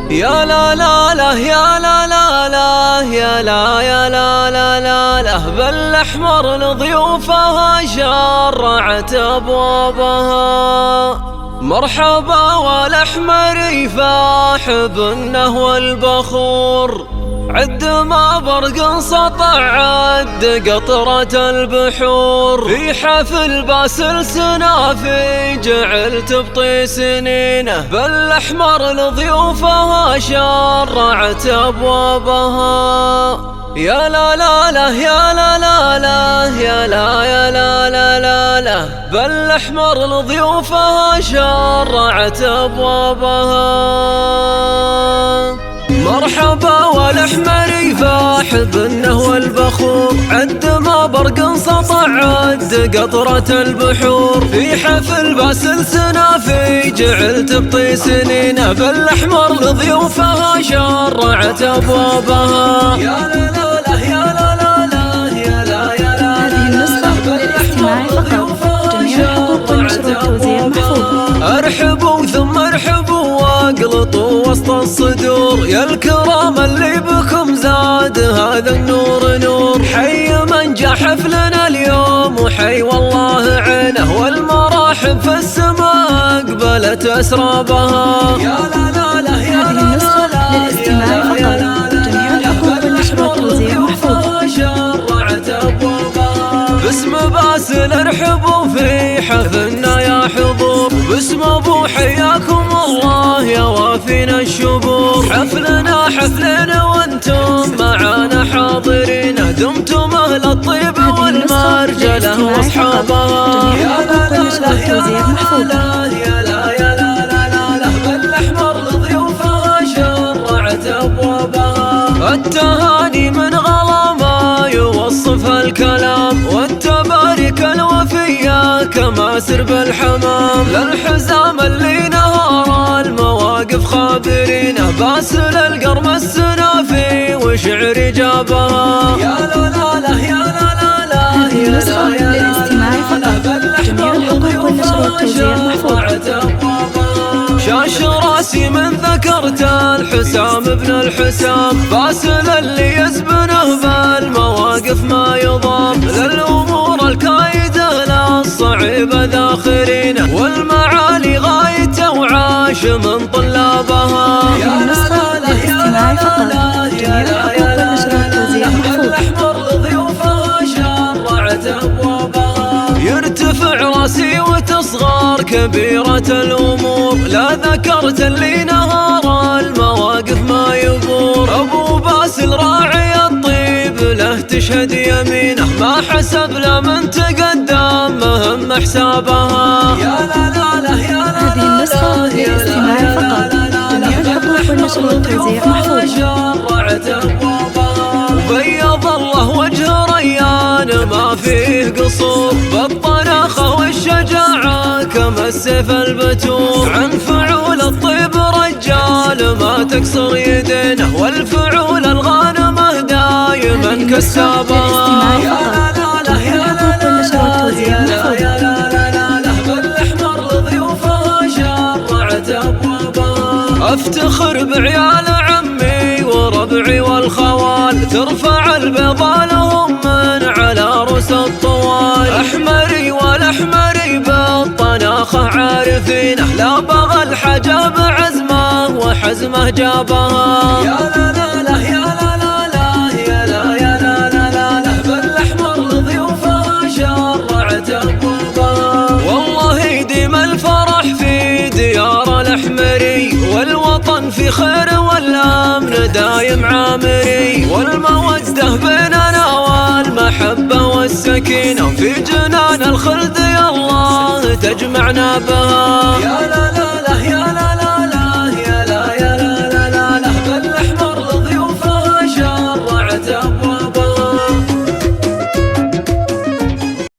يا لا لا لا يا لا لا لا يا لا يا لا لا لا لا بالأحمر لضيوفها شرعت أبوابها. مرحبا والأحمر يفاح بالنهو البخور، عد ما برق سطع عد قطرة البحور. في حفل باسل سنافي جعل تبطي سنينه، بالأحمر لضيوفها شرعت أبوابها. يا لا لا لا يا لا لا لا يا لا يا لا لا لا لا بالأحمر لضيوفها شرعت أبوابها. مرحبا والأحمر يفاح بالنهو البخور، عد ما برق سطع عد قطرة البحور. في حفل باسل سنافي جعل تبطي سنينه، بالأحمر لضيوفها شرعت أبوابها. يا لا لا لا يا لا لا لا يا لا يا لا. هذه النسخة للاستماع فقط، جميع الحقوق والنشر والتوزيع محفوظ. ارحبوا ثم ارحبوا واقلطوا وسط الصدور، يا الكرام اللي بكم زاد هذا النور نور. حي من جا حفلنا اليوم وحي والله عينه، والمراحب في السماء قبلت اسرابها. يا لا لا لا يا هذه النسخة للاستماع فقط، جميع الحقوق والنشر والتوزيع محفوظ. باسم باسل ارحبوا في حفلنا يا حضور، باسم ابو حياكم الله يا وافينا الشبور. حفلنا حفلنا وانتم معانا حاضرين، دمتم اهل الطيب والمرجله واصحابها. يا لا لا لا يا لا يا لا يا لا لا لا بالأحمر لضيوفها شرعت ابوابها. التهاني من غلا ما يوصف الكلام، والتبارك الوفية كما سرب الحمام. للحزام اللي نهار المواقف خابرينه، باسل القرم السنافي وشعر جابها. يا لا لا لا يا لا لا لا. هذه النسخة للاستماع فقط، جميع الحقوق والنشر والتوزيع محفوظ. شاش راسي من ذكرت الحسام ابن الحسام، باسل اللي يزبنه بالمواقف ما يضام. للأمور الكايدة للصعيبة ذاخرينه، والمعالي غايته وعاش من طلابها. هذه النسخة للاستماع فقط، جميع الحقوق والنشر والتوزيع محفوظ. يرتفع راسي وتصغر كبيرة الأمور، لا ذكرت اللي نهار المواقف ما يبور. أبو باسل راعي الطيب له تشهد يمينه، ما حسب له من تقدم مهم حسابها. يا لا لا لا يا لا. هذه النسخة للاستماع فقط، جميع الحقوق والنشر والتوزيع محفوظ. وبيض الله وجه ريان ما فيه قصور، بالطناخة والشجاعة كما السيف البتور. عن فعول الطيب رجال ما تكسر يدينه، والفعول الغانمة دايما كسابها. يا لا لا لا يا لا لا يا لا لا لا بالأحمر لضيوفها شرعت أبوابها. افتخر بعيال عمي وربعي والخوال، ترفع البيضاء لهم من على رؤوس الطوال. أحمري والأحمري بالطناخة عارفينه، لا بغى الحاجة بعزمه وحزمه جابها. يا لا لا لا يا لا لا لا يا لا يا لا لا لا لا بالأحمر لضيوفها شرعت أبوابها. والله يديم الفرح في ديار الأحمري، والوطن في خير والأمن دايم عامري. والمودة بيننا والمحبة والسكينة، في جنان الخلد يا الله تجمعنا بها. يا لا لا